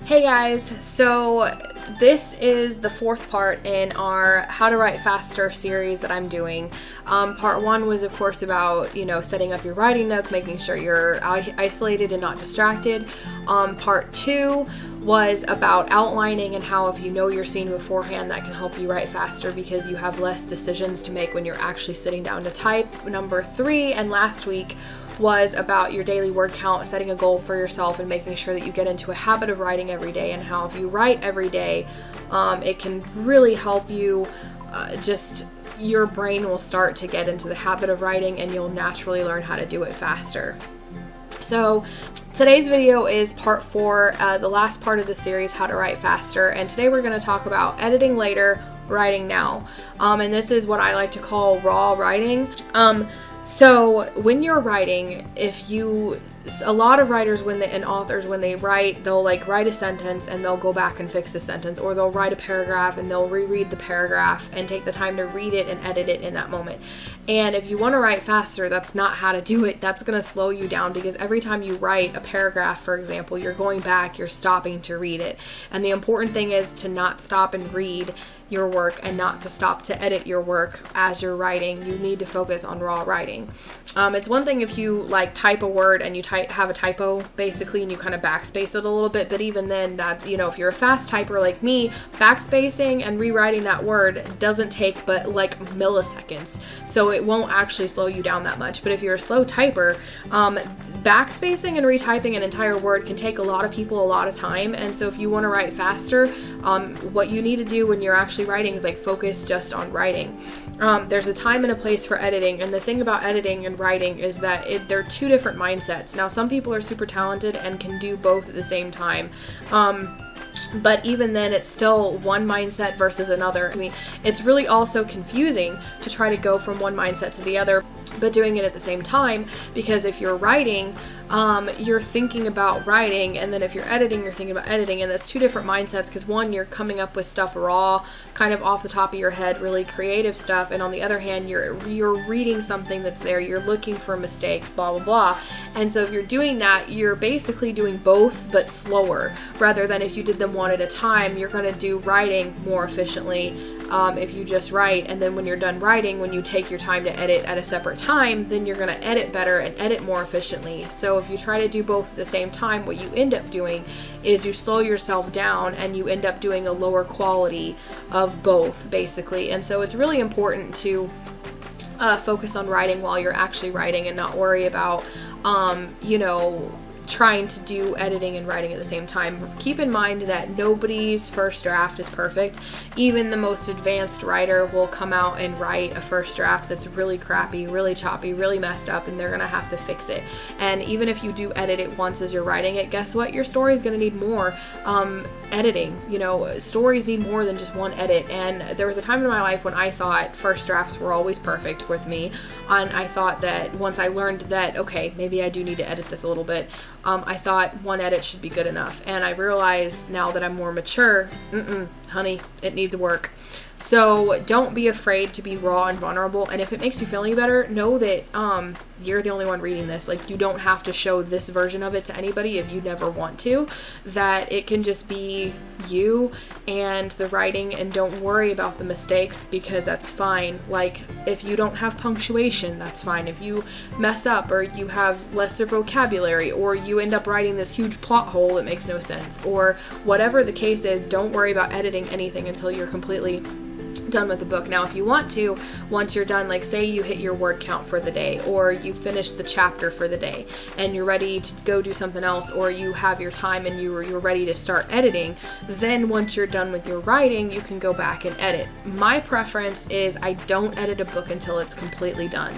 Hey guys, so this is the fourth part in our How to Write Faster series that I'm doing. Part one was of course about, setting up your writing nook, making sure you're isolated and not distracted. Part two was about outlining and how if you know your scene beforehand that can help you write faster because you have less decisions to make when you're actually sitting down to type. Number three and last week was about your daily word count, setting a goal for yourself and making sure that you get into a habit of writing every day, and how if you write every day, it can really help you your brain will start to get into the habit of writing and you'll naturally learn how to do it faster. So today's video is part four, the last part of the series, How to Write Faster, and today we're going to talk about editing later, writing now, and this is what I like to call raw writing. So when you're writing, a lot of writers and authors, when they write, they'll write a sentence and they'll go back and fix the sentence, or they'll write a paragraph and they'll reread the paragraph and take the time to read it and edit it in that moment. And if you want to write faster, that's not how to do it. That's going to slow you down, because every time you write a paragraph, for example, you're going back, you're stopping to read it. And the important thing is to not stop and read your work and not to stop to edit your work as you're writing. You need to focus on raw writing. It's one thing if you type a word and you have a typo basically and you kind of backspace it a little bit, but even then, that if you're a fast typer like me, backspacing and rewriting that word doesn't take but milliseconds, so it won't actually slow you down that much. But if you're a slow typer, backspacing and retyping an entire word can take a lot of people a lot of time. And so if you want to write faster, what you need to do when you're actually writing is focus just on writing. There's a time and a place for editing, and the thing about editing and writing is that they're two different mindsets. Now, some people are super talented and can do both at the same time. But even then, it's still one mindset versus another. I mean, it's really also confusing to try to go from one mindset to the other, but doing it at the same time, because if you're writing, you're thinking about writing, and then if you're editing, you're thinking about editing, and that's two different mindsets, because one, you're coming up with stuff raw, kind of off the top of your head, really creative stuff, and on the other hand, you're reading something that's there, you're looking for mistakes, blah, blah, blah. And so if you're doing that, you're basically doing both, but slower, rather than if you did them one at a time. You're going to do writing more efficiently if you just write, and then when you're done writing, when you take your time to edit at a separate time, then you're going to edit better and edit more efficiently. So if you try to do both at the same time, what you end up doing is you slow yourself down and you end up doing a lower quality of both, basically. And so it's really important to focus on writing while you're actually writing and not worry about trying to do editing and writing at the same time. Keep in mind that nobody's first draft is perfect. Even the most advanced writer will come out and write a first draft that's really crappy, really choppy, really messed up, and they're gonna have to fix it. And even if you do edit it once as you're writing it, guess what? Your story is gonna need more editing. Stories need more than just one edit. And there was a time in my life when I thought first drafts were always perfect with me, and I thought that once I learned that, okay, maybe I do need to edit this a little bit, I thought one edit should be good enough. And I realized now that I'm more mature, honey, it needs work. So don't be afraid to be raw and vulnerable. And if it makes you feel any better, know that you're the only one reading this. You don't have to show this version of it to anybody if you never want to. That it can just be you and the writing, and don't worry about the mistakes, because that's fine. If you don't have punctuation, that's fine. If you mess up, or you have lesser vocabulary, or you end up writing this huge plot hole that makes no sense, or whatever the case is, don't worry about editing anything until you're completely done with the book. Now, if you want to, once you're done, say you hit your word count for the day, or you finish the chapter for the day and you're ready to go do something else, or you have your time and you're ready to start editing, then once you're done with your writing, you can go back and edit. My preference is I don't edit a book until it's completely done.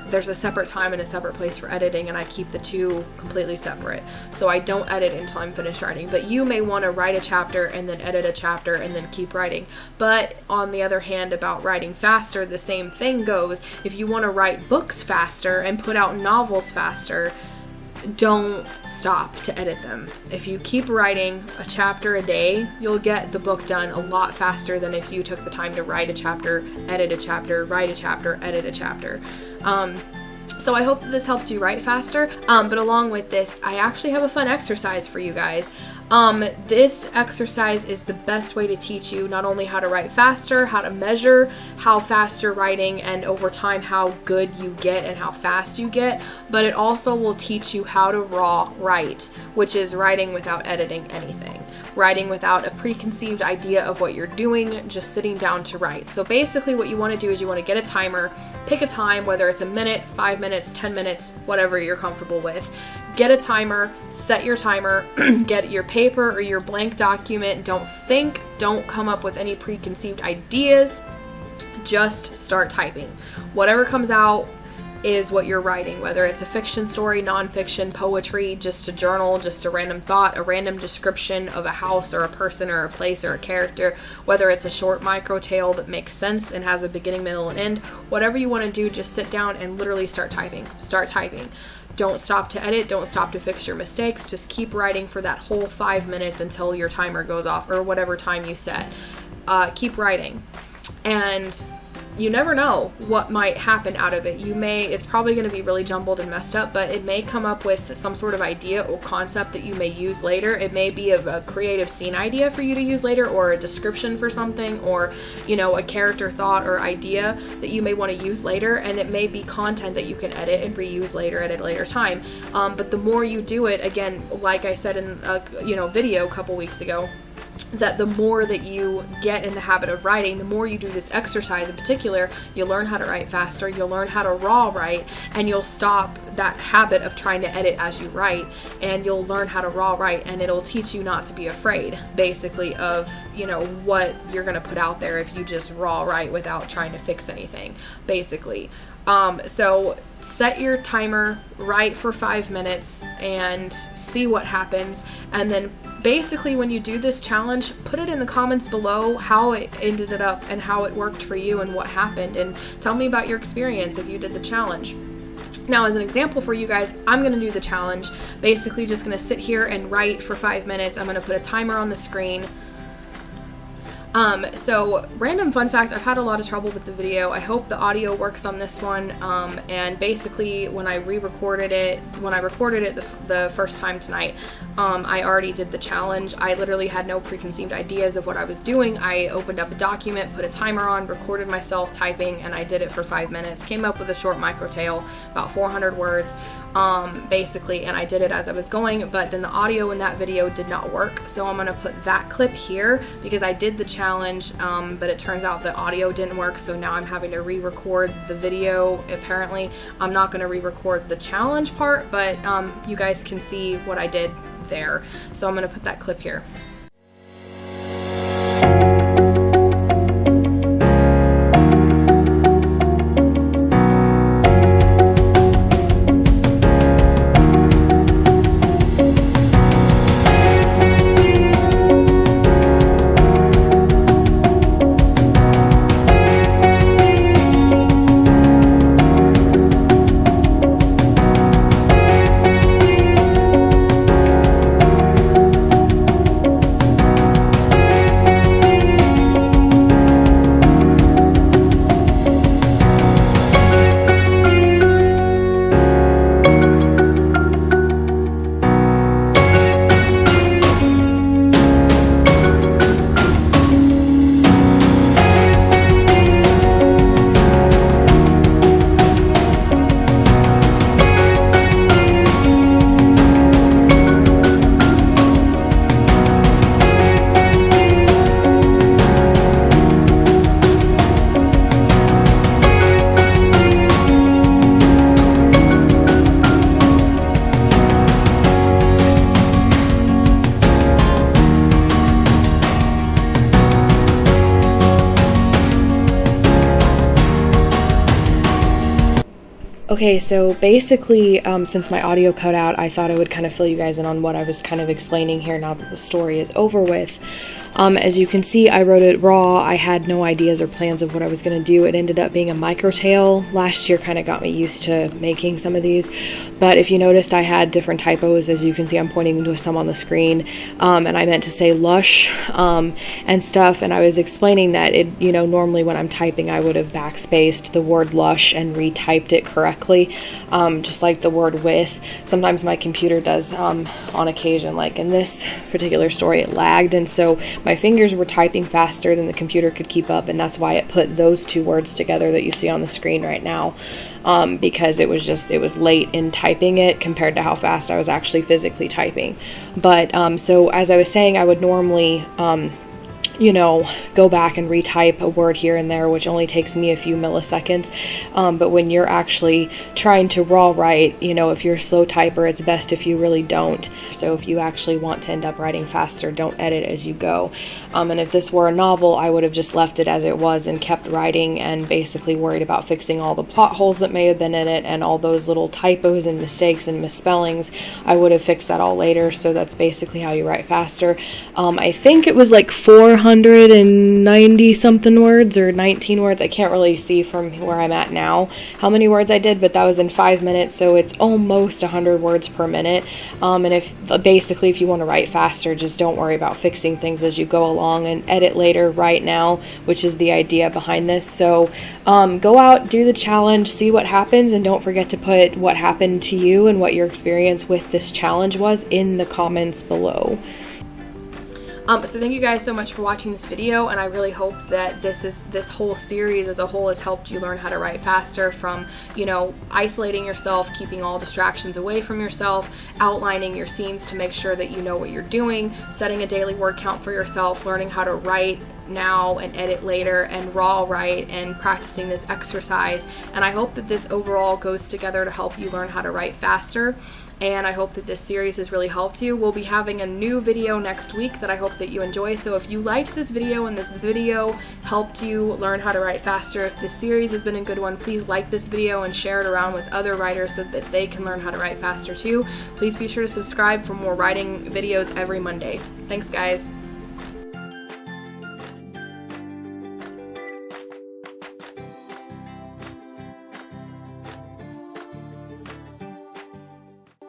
There's a separate time and a separate place for editing, and I keep the two completely separate. So I don't edit until I'm finished writing. But you may want to write a chapter and then edit a chapter and then keep writing. But on the other hand, about writing faster, the same thing goes. If you want to write books faster and put out novels faster, don't stop to edit them. If you keep writing a chapter a day, you'll get the book done a lot faster than if you took the time to write a chapter, edit a chapter, write a chapter, edit a chapter. So I hope that this helps you write faster, but along with this, I actually have a fun exercise for you guys. This exercise is the best way to teach you not only how to write faster, how to measure how fast you're writing, and over time how good you get and how fast you get, but it also will teach you how to raw write, which is writing without editing anything. Writing without a preconceived idea of what you're doing, just sitting down to write. So basically what you want to do is you want to get a timer, pick a time, whether it's a minute, 5 minutes, 10 minutes, whatever you're comfortable with. Get a timer, set your timer, get your paper or your blank document. Don't think, don't come up with any preconceived ideas, just start typing. Whatever comes out is what you're writing, whether it's a fiction story, nonfiction, poetry, just a journal, just a random thought, a random description of a house or a person or a place or a character, whether it's a short micro tale that makes sense and has a beginning, middle, and end. Whatever you want to do, just sit down and literally start typing. Start typing. Don't stop to edit, don't stop to fix your mistakes, just keep writing for that whole 5 minutes until your timer goes off, or whatever time you set. Keep writing. And you never know what might happen out of it. It's probably going to be really jumbled and messed up, but it may come up with some sort of idea or concept that you may use later. It may be a creative scene idea for you to use later, or a description for something, or, a character thought or idea that you may want to use later, and it may be content that you can edit and reuse later at a later time. But the more you do it, again, like I said in a video a couple weeks ago, that the more that you get in the habit of writing, the more you do this exercise in particular, you'll learn how to write faster, you'll learn how to raw write, and you'll stop that habit of trying to edit as you write, and you'll learn how to raw write, and it'll teach you not to be afraid, basically, of, what you're going to put out there if you just raw write without trying to fix anything, basically. So set your timer, write for 5 minutes, and see what happens, and then basically when you do this challenge, put it in the comments below how it ended up and how it worked for you and what happened, and tell me about your experience if you did the challenge. Now, as an example for you guys, I'm going to do the challenge. Basically just going to sit here and write for 5 minutes. I'm going to put a timer on the screen. So random fun fact, I've had a lot of trouble with the video. I hope the audio works on this one, and basically when I recorded it the first time tonight, I already did the challenge. I literally had no preconceived ideas of what I was doing. I opened up a document, put a timer on, recorded myself typing, and I did it for 5 minutes. Came up with a short micro tale, about 400 words, basically, and I did it as I was going, but then the audio in that video did not work. So I'm going to put that clip here because I did the challenge, but it turns out the audio didn't work, so now I'm having to re-record the video. Apparently I'm not going to re-record the challenge part, but you guys can see what I did there, so I'm going to put that clip here. Okay, so basically, since my audio cut out, I thought I would kind of fill you guys in on what I was kind of explaining here now that the story is over with. As you can see, I wrote it raw. I had no ideas or plans of what I was going to do. It ended up being a micro tale. Last year kind of got me used to making some of these, but if you noticed, I had different typos. As you can see, I'm pointing to some on the screen, and I meant to say lush and stuff, and I was explaining that normally when I'm typing, I would have backspaced the word lush and retyped it correctly. quickly, just like the word with. Sometimes my computer does on occasion, like in this particular story it lagged, and so my fingers were typing faster than the computer could keep up, and that's why it put those two words together that you see on the screen right now, because it was late in typing it compared to how fast I was actually physically typing. But so as I was saying, I would normally you know, go back and retype a word here and there, which only takes me a few milliseconds. But when you're actually trying to raw write, you know, if you're a slow typer, it's best if you really don't. So if you actually want to end up writing faster, don't edit as you go. And if this were a novel, I would have just left it as it was and kept writing and basically worried about fixing all the plot holes that may have been in it and all those little typos and mistakes and misspellings. I would have fixed that all later. So that's basically how you write faster. I think it was like 490 something words or 19 words. I can't really see from where I'm at now how many words I did, but that was in 5 minutes, so it's almost 100 words per minute. And if you want to write faster, just don't worry about fixing things as you go along and edit later, write now, which is the idea behind this. So go out, do the challenge, see what happens, and don't forget to put what happened to you and what your experience with this challenge was in the comments below. So thank you guys so much for watching this video, and I really hope that this whole series as a whole has helped you learn how to write faster, from, you know, isolating yourself, keeping all distractions away from yourself, outlining your scenes to make sure that you know what you're doing, setting a daily word count for yourself, learning how to write now and edit later, and raw write, and practicing this exercise. And I hope that this overall goes together to help you learn how to write faster. And I hope that this series has really helped you. We'll be having a new video next week that I hope that you enjoy. So if you liked this video and this video helped you learn how to write faster, if this series has been a good one, please like this video and share it around with other writers so that they can learn how to write faster too. Please be sure to subscribe for more writing videos every Monday. Thanks, guys.